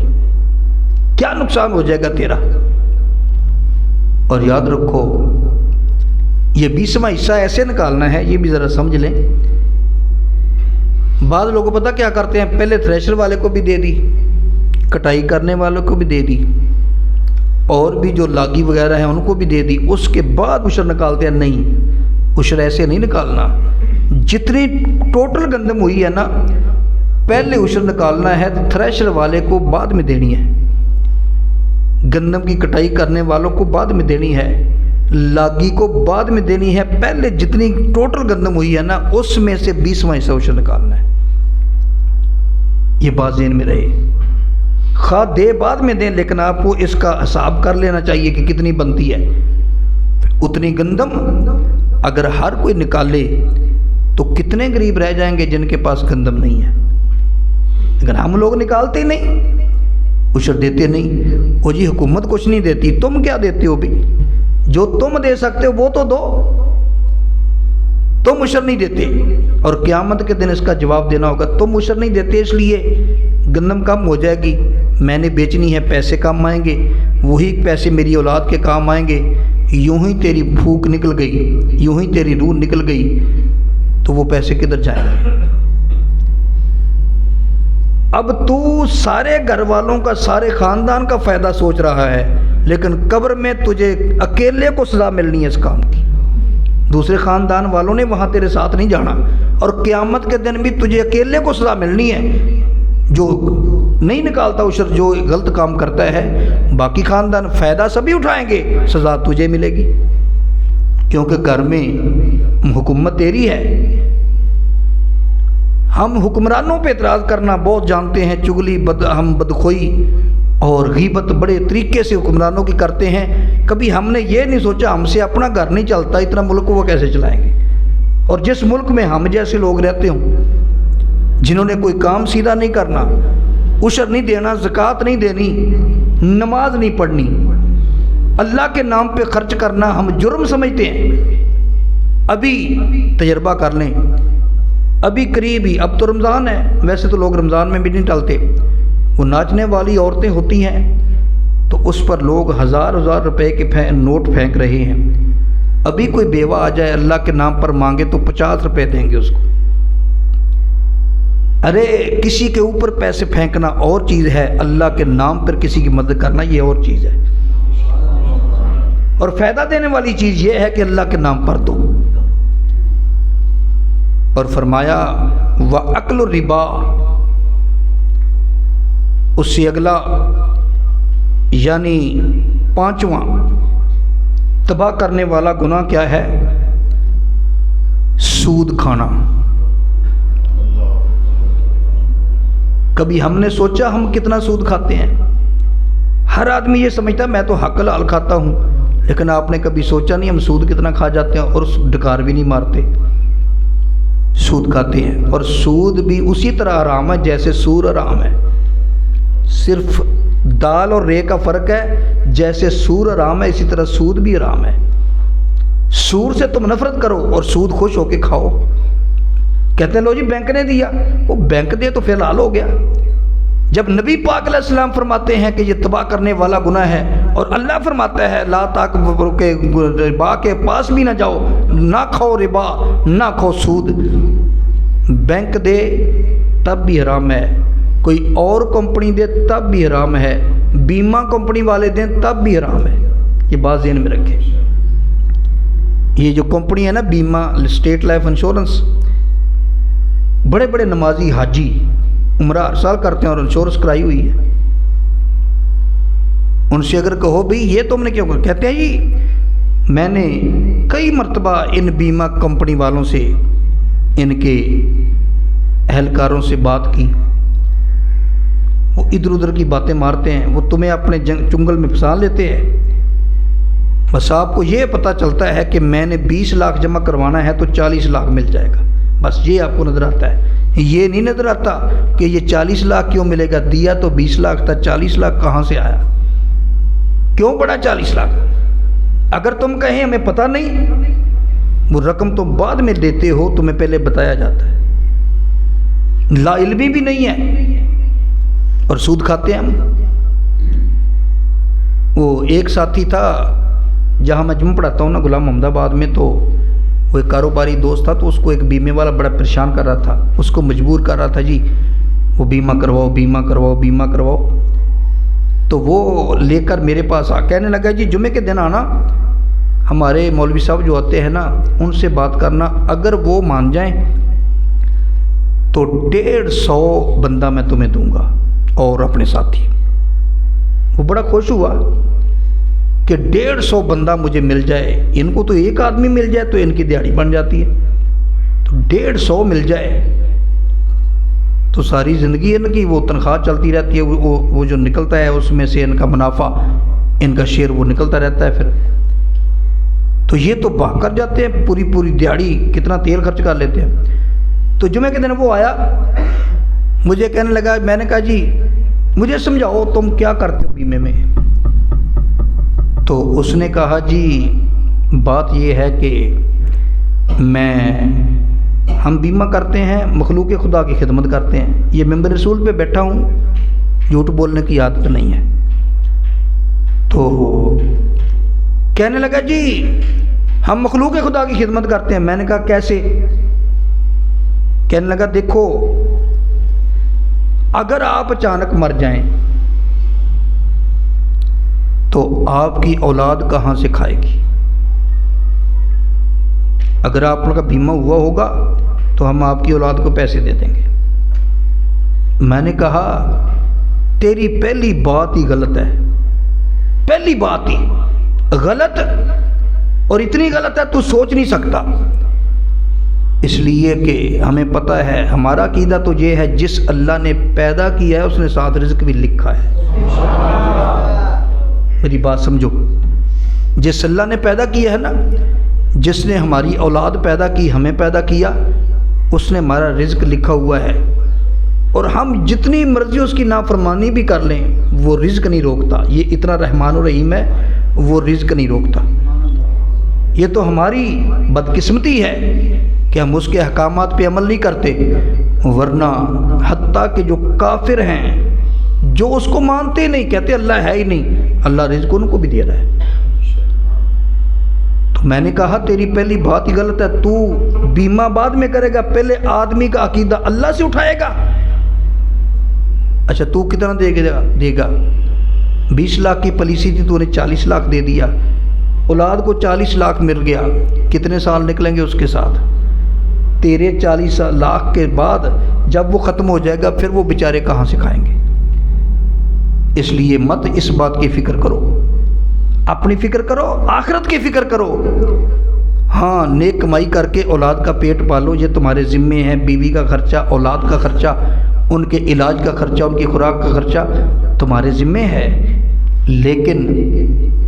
کیا نقصان ہو جائے گا تیرا؟ اور یاد رکھو یہ 20واں حصہ ایسے نکالنا ہے، یہ بھی ذرا سمجھ لیں۔ بعض لوگوں پتہ کیا کرتے ہیں، پہلے تھریشر والے کو بھی دے دی، کٹائی کرنے والوں کو بھی دے دی، اور بھی جو لاگی وغیرہ ہیں ان کو بھی دے دی، اس کے بعد عشر نکالتے ہیں۔ نہیں، عشر ایسے نہیں نکالنا، جتنی ٹوٹل گندم ہوئی ہے نا پہلے عشر نکالنا ہے، تھریشر والے کو بعد میں دینی ہے، گندم کی کٹائی کرنے والوں کو بعد میں دینی ہے، لاگی کو بعد میں دینی ہے، پہلے جتنی ٹوٹل گندم ہوئی ہے نا اس میں سے 20واں حصہ عشر نکالنا ہے۔ یہ بات ذہن میں رہے، خواہ دے بعد میں دیں لیکن آپ کو اس کا حساب کر لینا چاہیے کہ کتنی بنتی ہے۔ اتنی گندم اگر ہر کوئی نکالے تو کتنے غریب رہ جائیں گے جن کے پاس گندم نہیں ہے، لیکن ہم لوگ نکالتے نہیں، عشر دیتے نہیں۔ وہ جی حکومت کچھ نہیں دیتی، تم کیا دیتے ہو بھی؟ جو تم دے سکتے ہو وہ تو دو، تم عشر نہیں دیتے، اور قیامت کے دن اس کا جواب دینا ہوگا۔ تم عشر نہیں دیتے اس لیے گندم کم ہو جائے گی، میں نے بیچنی ہے، پیسے کم آئیں گے، وہی پیسے میری اولاد کے کام آئیں گے، یوں ہی تیری بھوک نکل گئی، یوں ہی تیری روح نکل گئی، تو وہ پیسے کدھر جائیں گے؟ اب تو سارے گھر والوں کا، سارے خاندان کا فائدہ سوچ رہا ہے، لیکن قبر میں تجھے اکیلے کو سزا ملنی ہے اس کام کی، دوسرے خاندان والوں نے وہاں تیرے ساتھ نہیں جانا، اور قیامت کے دن بھی تجھے اکیلے کو سزا ملنی ہے۔ جو نہیں نکالتا عشر، جو غلط کام کرتا ہے، باقی خاندان فائدہ سبھی اٹھائیں گے، سزا تجھے ملے گی، کیونکہ گھر میں حکومت تیری ہے۔ ہم حکمرانوں پہ اعتراض کرنا بہت جانتے ہیں، چگلی ہم بدخوئی اور غیبت بڑے طریقے سے حکمرانوں کی کرتے ہیں، کبھی ہم نے یہ نہیں سوچا ہم سے اپنا گھر نہیں چلتا، اتنا ملک وہ کیسے چلائیں گے؟ اور جس ملک میں ہم جیسے لوگ رہتے ہوں، جنہوں نے کوئی کام سیدھا نہیں کرنا، عشر نہیں دینا، زکوٰۃ نہیں دینی، نماز نہیں پڑھنی، اللہ کے نام پہ خرچ کرنا ہم جرم سمجھتے ہیں۔ ابھی تجربہ کر لیں، ابھی قریب ہی، اب تو رمضان ہے، ویسے تو لوگ رمضان میں بھی نہیں ٹلتے، وہ ناچنے والی عورتیں ہوتی ہیں تو اس پر لوگ ہزار روپے کے نوٹ پھینک رہے ہیں۔ ابھی کوئی بیوہ آ جائے اللہ کے نام پر مانگے تو 50 روپے دیں گے اس کو۔ ارے کسی کے اوپر پیسے پھینکنا اور چیز ہے، اللہ کے نام پر کسی کی مدد کرنا یہ اور چیز ہے، اور فائدہ دینے والی چیز یہ ہے کہ اللہ کے نام پر دو۔ اور فرمایا وَأَكْلُ الرِّبَا، اس سے اگلا یعنی 5واں تباہ کرنے والا گناہ کیا ہے؟ سود کھانا۔ کبھی ہم نے سوچا ہم کتنا سود کھاتے ہیں؟ ہر آدمی یہ سمجھتا ہے میں تو حق حلال کھاتا ہوں، لیکن آپ نے کبھی سوچا نہیں ہم سود کتنا کھا جاتے ہیں، اور ڈکار بھی نہیں مارتے، سود کھاتے ہیں۔ اور سود بھی اسی طرح حرام ہے جیسے سور حرام ہے، صرف دال اور رے کا فرق ہے، جیسے سور حرام ہے اسی طرح سود بھی حرام ہے۔ سود سے تم نفرت کرو اور سود خوش ہو کے کھاؤ۔ کہتے ہیں لو جی بینک نے دیا، وہ بینک دے تو فی الحال ہو گیا۔ جب نبی پاک علیہ السلام فرماتے ہیں کہ یہ تباہ کرنے والا گناہ ہے، اور اللہ فرماتا ہے لا تقربوا کے ربا کے پاس بھی نہ جاؤ، نہ کھاؤ ربا، نہ کھاؤ سود۔ بینک دے تب بھی حرام ہے، کوئی اور کمپنی دے تب بھی حرام ہے، بیمہ کمپنی والے دیں تب بھی حرام ہے۔ یہ بات ذہن میں رکھیں۔ یہ جو کمپنی ہے نا بیمہ، اسٹیٹ لائف انشورنس، بڑے بڑے نمازی حاجی عمرہ ہر سال کرتے ہیں اور انشورنس کرائی ہوئی ہے۔ ان سے اگر کہو بھئی یہ تم نے کیوں کر، کہتے ہیں جی میں نے کئی مرتبہ ان بیمہ کمپنی والوں سے، ان کے اہلکاروں سے بات کی، وہ ادھر ادھر کی باتیں مارتے ہیں، وہ تمہیں اپنے چنگل میں پھنسا لیتے ہیں۔ بس آپ کو یہ پتہ چلتا ہے کہ میں نے 20 لاکھ جمع کروانا ہے تو 40 لاکھ مل جائے گا، بس یہ آپ کو نظر آتا ہے۔ یہ نہیں نظر آتا کہ یہ 40 لاکھ کیوں ملے گا، دیا تو 20 لاکھ تھا، 40 لاکھ کہاں سے آیا، کیوں پڑا 40 لاکھ؟ اگر تم کہیں ہمیں پتہ نہیں، وہ رقم تم بعد میں دیتے ہو، تمہیں پہلے بتایا جاتا ہے۔ لا علمی بھی نہیں ہے اور سود کھاتے ہیں ہم۔ وہ ایک ساتھی تھا جہاں میں جم پڑھاتا ہوں نا غلام محمد آباد میں، تو وہ ایک کاروباری دوست تھا، تو اس کو ایک بیمے والا بڑا پریشان کر رہا تھا، اس کو مجبور کر رہا تھا جی وہ بیمہ کرواؤ بیمہ کرواؤ بیمہ کرواؤ۔ تو وہ لے کر میرے پاس کہنے لگا جی جمعے کے دن آنا، ہمارے مولوی صاحب جو ہوتے ہیں نا ان سے بات کرنا، اگر وہ مان جائیں تو 150 بندہ میں تمہیں دوں گا اور اپنے ساتھی۔ وہ بڑا خوش ہوا کہ 150 بندہ مجھے مل جائے، ان کو تو ایک آدمی مل جائے تو ان کی دیہڑی بن جاتی ہے، تو 150 مل جائے تو ساری زندگی ان کی وہ تنخواہ چلتی رہتی ہے، وہ جو نکلتا ہے اس میں سے ان کا منافع، ان کا شیئر وہ نکلتا رہتا ہے پھر۔ تو یہ تو بھاگ کر جاتے ہیں، پوری دیہڑی کتنا تیل خرچ کر لیتے ہیں۔ تو جمعے کے دن وہ آیا، مجھے کہنے لگا، میں نے کہا جی مجھے سمجھاؤ تم کیا کرتے ہو بیمے میں؟ تو اس نے کہا جی بات یہ ہے کہ ہم بیمہ کرتے ہیں، مخلوق خدا کی خدمت کرتے ہیں، یہ ممبر رسول پہ بیٹھا ہوں، جھوٹ بولنے کی عادت نہیں ہے۔ تو کہنے لگا جی ہم مخلوق خدا کی خدمت کرتے ہیں۔ میں نے کہا کیسے؟ کہنے لگا دیکھو اگر آپ اچانک مر جائیں تو آپ کی اولاد کہاں سے کھائے گی؟ اگر آپ کا بیمہ ہوا ہوگا تو ہم آپ کی اولاد کو پیسے دے دیں گے۔ میں نے کہا تیری پہلی بات ہی غلط ہے، پہلی بات ہی غلط، اور اتنی غلط ہے تو سوچ نہیں سکتا۔ اس لیے کہ ہمیں پتہ ہے، ہمارا عقیدہ تو یہ ہے جس اللہ نے پیدا کیا ہے اس نے ساتھ رزق بھی لکھا ہے۔ میری بات سمجھو، جس اللہ نے پیدا کیا ہے نا، جس نے ہماری اولاد پیدا کی، ہمیں پیدا کیا، اس نے ہمارا رزق لکھا ہوا ہے، اور ہم جتنی مرضی اس کی نافرمانی بھی کر لیں وہ رزق نہیں روکتا۔ یہ اتنا رحمان و رحیم ہے، وہ رزق نہیں روکتا۔ یہ تو ہماری بدقسمتی ہے کہ ہم اس کے احکامات پہ عمل نہیں کرتے، ورنہ حتیٰ کہ جو کافر ہیں، جو اس کو مانتے نہیں، کہتے اللہ ہے ہی نہیں، اللہ رزق ان کو بھی دے رہا ہے۔ تو میں نے کہا تیری پہلی بات ہی غلط ہے، تو بیمہ بعد میں کرے گا، پہلے آدمی کا عقیدہ اللہ سے اٹھائے گا۔ اچھا تو کتنا دے گا؟ 20 لاکھ کی پالیسی تھی، تو نے 40 لاکھ دے دیا، اولاد کو 40 لاکھ مل گیا، کتنے سال نکلیں گے اس کے ساتھ؟ تیرے 40 لاکھ کے بعد جب وہ ختم ہو جائے گا پھر وہ بیچارے کہاں سے کھائیں گے؟ اس لیے مت اس بات کی فکر کرو، اپنی فکر کرو، آخرت کی فکر کرو۔ ہاں نیک کمائی کر کے اولاد کا پیٹ پالو، یہ تمہارے ذمے ہے، بیوی کا خرچہ، اولاد کا خرچہ، ان کے علاج کا خرچہ، ان کی خوراک کا خرچہ تمہارے ذمے ہے، لیکن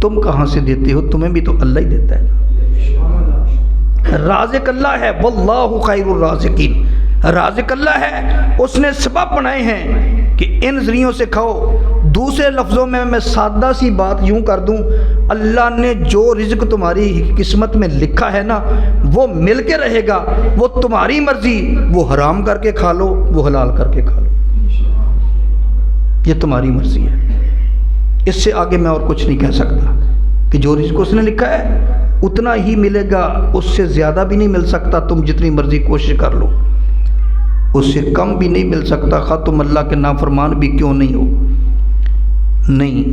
تم کہاں سے دیتے ہو؟ تمہیں بھی تو اللہ ہی دیتا ہے۔ رازق اللہ ہے، واللہ خیر الرازقین، رازق اللہ ہے، اس نے سبب بنائے ہیں کہ ان ذریعوں سے کھاؤ، دوسرے لفظوں میں سادہ سی بات یوں کر دوں، اللہ نے جو رزق تمہاری قسمت میں لکھا ہے نا وہ مل کے رہے گا، وہ تمہاری مرضی، وہ حرام کر کے کھا لو، وہ حلال کر کے کھا لو، یہ تمہاری مرضی ہے۔ اس سے آگے میں اور کچھ نہیں کہہ سکتا کہ جو رزق اس نے لکھا ہے اتنا ہی ملے گا، اس سے زیادہ بھی نہیں مل سکتا، تم جتنی مرضی کوشش کر لو، اس سے کم بھی نہیں مل سکتا، خواہ تم اللہ کے نافرمان بھی کیوں نہیں ہو۔ نہیں،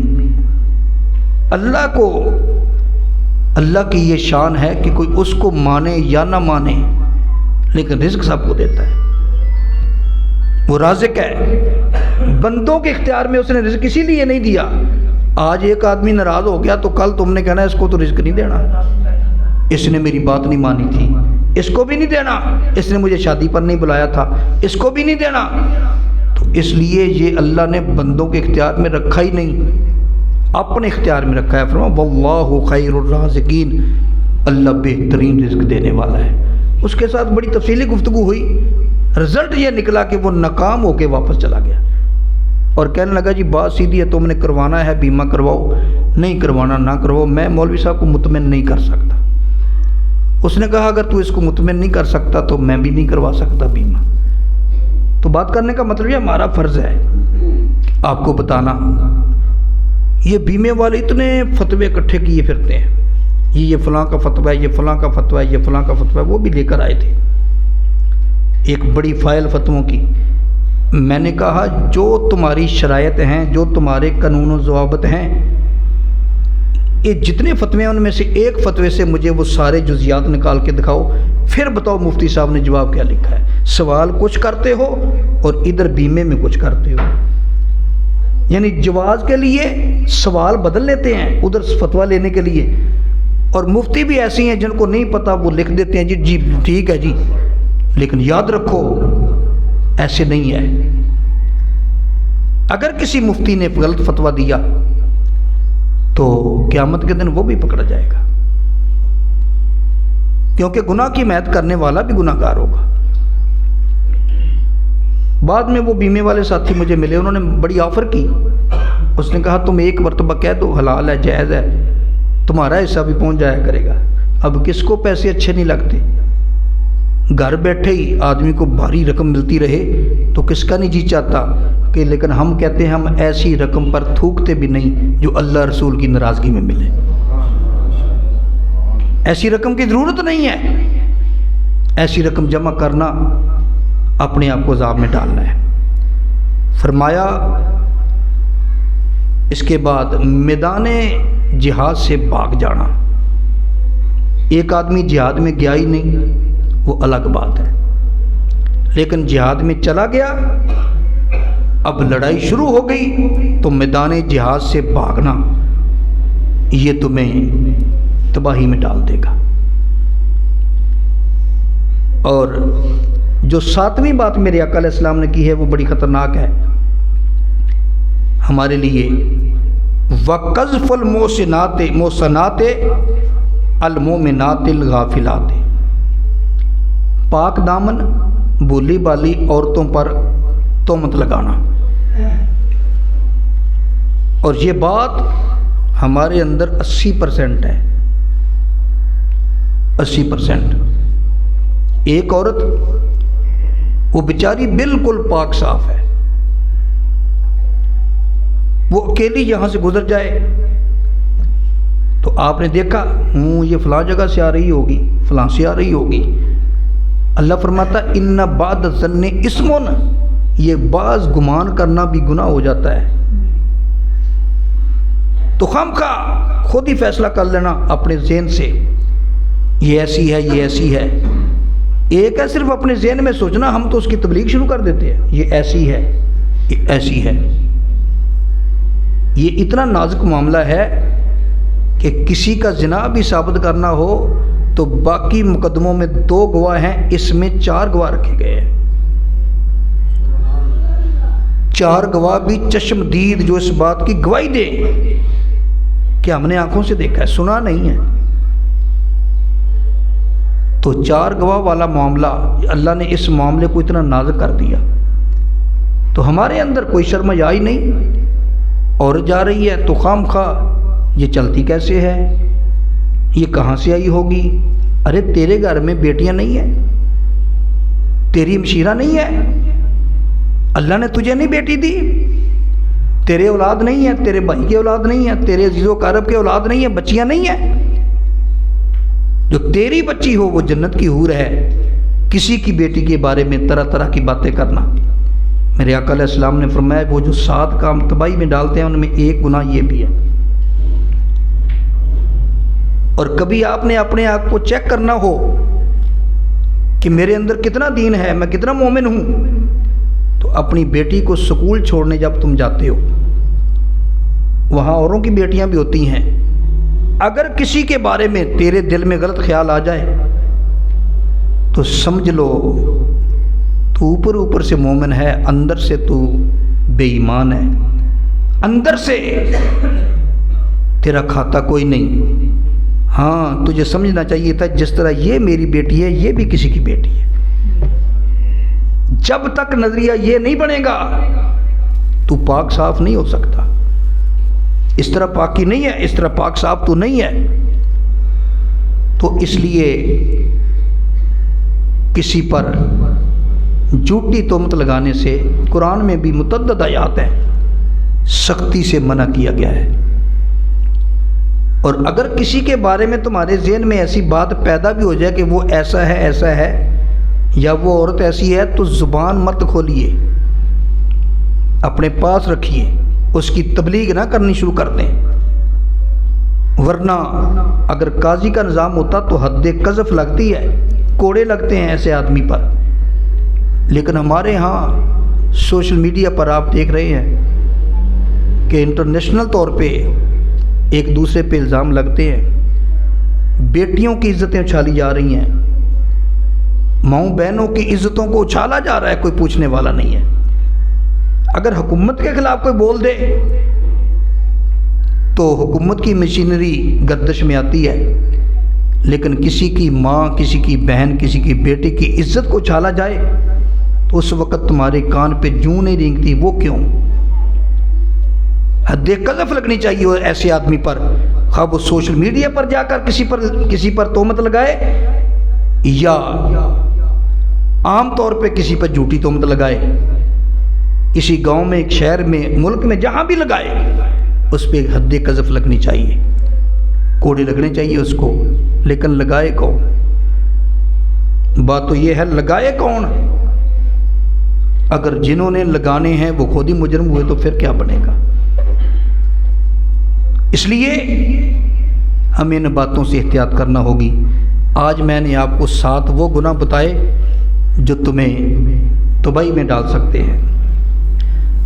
اللہ کو، اللہ کی یہ شان ہے کہ کوئی اس کو مانے یا نہ مانے لیکن رزق سب کو دیتا ہے، وہ رازق ہے۔ بندوں کے اختیار میں اس نے رزق اسی لیے نہیں دیا، آج ایک آدمی ناراض ہو گیا تو کل تم نے کہنا اس کو تو رزق نہیں دینا، اس نے میری بات نہیں مانی تھی، اس کو بھی نہیں دینا، اس نے مجھے شادی پر نہیں بلایا تھا، اس کو بھی نہیں دینا۔ تو اس لیے یہ اللہ نے بندوں کے اختیار میں رکھا ہی نہیں، اپنے اختیار میں رکھا ہے۔ فرمایا واللہ خیر الرازقین، اللہ بہترین رزق دینے والا ہے۔ اس کے ساتھ بڑی تفصیلی گفتگو ہوئی، رزلٹ یہ نکلا کہ وہ ناکام ہو کے واپس چلا گیا اور کہنے لگا جی بات سیدھی ہے، تم نے کروانا ہے بیمہ کرواؤ، نہیں کروانا نہ کرواؤ، میں مولوی صاحب کو مطمئن نہیں کر سکتا۔ اس نے کہا اگر تو اس کو مطمئن نہیں کر سکتا تو میں بھی نہیں کروا سکتا بیمہ۔ تو بات کرنے کا مطلب یہ ہمارا فرض ہے آپ کو بتانا، یہ بیمے والے اتنے فتوے اکٹھے کیے پھرتے ہیں، یہ فلاں کا فتویٰ ہے، یہ فلاں کا فتویٰ ہے، یہ فلاں کا فتویٰ ہے، وہ بھی لے کر آئے تھے ایک بڑی فائل فتووں کی۔ میں نے کہا جو تمہاری شرائط ہیں، جو تمہارے قانون و ضوابط ہیں، یہ جتنے فتوے ہیں ان میں سے ایک فتوے سے مجھے وہ سارے جزیات نکال کے دکھاؤ، پھر بتاؤ مفتی صاحب نے جواب کیا لکھا ہے۔ سوال کچھ کرتے ہو اور ادھر بیمے میں کچھ کرتے ہو، یعنی جواز کے لیے سوال بدل لیتے ہیں ادھر فتویٰ لینے کے لیے، اور مفتی بھی ایسی ہیں جن کو نہیں پتہ وہ لکھ دیتے ہیں جی ٹھیک ہے جی، لیکن یاد رکھو ایسے نہیں ہے۔ اگر کسی مفتی نے غلط فتویٰ دیا تو قیامت کے دن وہ بھی پکڑا جائے گا، کیونکہ گناہ کی حمایت کرنے والا بھی گناہ گار ہوگا۔ بعد میں وہ بیمے والے ساتھی مجھے ملے، انہوں نے بڑی آفر کی، اس نے کہا تم ایک مرتبہ کہہ دو حلال ہے جائز ہے، تمہارا حصہ بھی پہنچ جایا کرے گا۔ اب کس کو پیسے اچھے نہیں لگتے؟ گھر بیٹھے ہی آدمی کو بھاری رقم ملتی رہے تو کس کا نہیں جی چاہتا کہ، لیکن ہم کہتے ہیں ہم ایسی رقم پر تھوکتے بھی نہیں جو اللہ رسول کی ناراضگی میں ملے، ایسی رقم کی ضرورت نہیں ہے، ایسی رقم جمع کرنا اپنے آپ کو عذاب میں ڈالنا ہے۔ فرمایا اس کے بعد میدان جہاد سے بھاگ جانا، ایک آدمی جہاد میں گیا ہی نہیں وہ الگ بات ہے، لیکن جہاد میں چلا گیا، اب لڑائی شروع ہو گئی تو میدان جہاد سے بھاگنا یہ تمہیں تباہی میں ڈال دے گا۔ اور جو ساتویں بات میرے آقا علیہ السلام نے کی ہے وہ بڑی خطرناک ہے ہمارے لیے، وَقَذْفُ الْمُحْصَنَاتِ الْمُؤْمِنَاتِ الْغَافِلَاتِ، پاک دامن بولی بالی عورتوں پر تہمت لگانا۔ اور یہ بات ہمارے اندر 80% ہے، 80%۔ ایک عورت وہ بیچاری بالکل پاک صاف ہے، وہ اکیلی یہاں سے گزر جائے تو آپ نے دیکھا یہ فلاں جگہ سے آ رہی ہوگی، فلاں سے آ رہی ہوگی۔ اللہ فرماتا ان بعد الظن اسم، یہ بعض گمان کرنا بھی گناہ ہو جاتا ہے، تو خواہ خود ہی فیصلہ کر لینا اپنے ذہن سے، یہ ایسی ہے یہ ایسی ہے۔ ایک ہے صرف اپنے ذہن میں سوچنا، ہم تو اس کی تبلیغ شروع کر دیتے ہیں، یہ ایسی ہے یہ ایسی ہے۔ یہ اتنا نازک معاملہ ہے کہ کسی کا زنا بھی ثابت کرنا ہو تو باقی مقدموں میں 2 گواہ ہیں، اس میں 4 گواہ رکھے گئے ہیں، 4 گواہ بھی چشمدید جو اس بات کی گواہی دیں کہ ہم نے آنکھوں سے دیکھا ہے، سنا نہیں ہے۔ تو 4 گواہ والا معاملہ اللہ نے اس معاملے کو اتنا نازک کر دیا، تو ہمارے اندر کوئی شرم حیا ہی نہیں اور جا رہی ہے تو خام خواہ یہ چلتی کیسے ہے، یہ کہاں سے آئی ہوگی؟ ارے تیرے گھر میں بیٹیاں نہیں ہیں، تیری مشیرہ نہیں ہے، اللہ نے تجھے نہیں بیٹی دی، تیرے اولاد نہیں ہے، تیرے بھائی کی اولاد نہیں ہے، تیرے عزیز و اقارب کے اولاد نہیں ہے، بچیاں نہیں ہیں۔ جو تیری بچی ہو وہ جنت کی حور ہے۔ کسی کی بیٹی کے بارے میں طرح طرح کی باتیں کرنا، میرے آقا علیہ السلام نے فرمایا وہ جو 7 کام تباہی میں ڈالتے ہیں ان میں ایک گناہ یہ بھی ہے۔ اور کبھی آپ نے اپنے آپ کو چیک کرنا ہو کہ میرے اندر کتنا دین ہے، میں کتنا مومن ہوں، تو اپنی بیٹی کو سکول چھوڑنے جب تم جاتے ہو، وہاں اوروں کی بیٹیاں بھی ہوتی ہیں، اگر کسی کے بارے میں تیرے دل میں غلط خیال آ جائے تو سمجھ لو تو اوپر اوپر سے مومن ہے، اندر سے تو بے ایمان ہے، اندر سے تیرا کھاتا کوئی نہیں۔ ہاں تجھے سمجھنا چاہیے تھا جس طرح یہ میری بیٹی ہے یہ بھی کسی کی بیٹی ہے۔ جب تک نظریہ یہ نہیں بنے گا تو پاک صاف نہیں ہو سکتا۔ اس طرح پاکی نہیں ہے، اس طرح پاک صاف تو نہیں ہے۔ تو اس لیے کسی پر جھوٹی تہمت لگانے سے قرآن میں بھی متعدد آیات ہیں، سختی سے منع کیا گیا ہے۔ اور اگر کسی کے بارے میں تمہارے ذہن میں ایسی بات پیدا بھی ہو جائے کہ وہ ایسا ہے یا وہ عورت ایسی ہے، تو زبان مت کھولیے، اپنے پاس رکھیے، اس کی تبلیغ نہ کرنی شروع کر دیں، ورنہ اگر قاضی کا نظام ہوتا تو حد قذف لگتی ہے، کوڑے لگتے ہیں ایسے آدمی پر۔ لیکن ہمارے ہاں سوشل میڈیا پر آپ دیکھ رہے ہیں کہ انٹرنیشنل طور پہ ایک دوسرے پہ الزام لگتے ہیں، بیٹیوں کی عزتیں اچھالی جا رہی ہیں، ماؤں بہنوں کی عزتوں کو اچھالا جا رہا ہے، کوئی پوچھنے والا نہیں ہے۔ اگر حکومت کے خلاف کوئی بول دے تو حکومت کی مشینری گردش میں آتی ہے، لیکن کسی کی ماں، کسی کی بہن، کسی کی بیٹی کی عزت کو اچھالا جائے تو اس وقت تمہارے کان پہ جوں نہیں رینگتی۔ وہ کیوں؟ حد قذف لگنی چاہیے ایسے آدمی پر، خواہ وہ سوشل میڈیا پر جا کر کسی پر تہمت لگائے یا عام طور پہ کسی پر جھوٹی تہمت لگائے، کسی گاؤں میں، ایک شہر میں، ملک میں، جہاں بھی لگائے اس پہ حد قذف لگنی چاہیے، کوڑے لگنے چاہیے اس کو۔ لیکن لگائے کون؟ بات تو یہ ہے لگائے کون؟ اگر جنہوں نے لگانے ہیں وہ خود ہی مجرم ہوئے تو پھر کیا بنے گا؟ اس لیے ہمیں ان باتوں سے احتیاط کرنا ہوگی۔ آج میں نے آپ کو 7 وہ گناہ بتائے جو تمہیں تباہی میں ڈال سکتے ہیں۔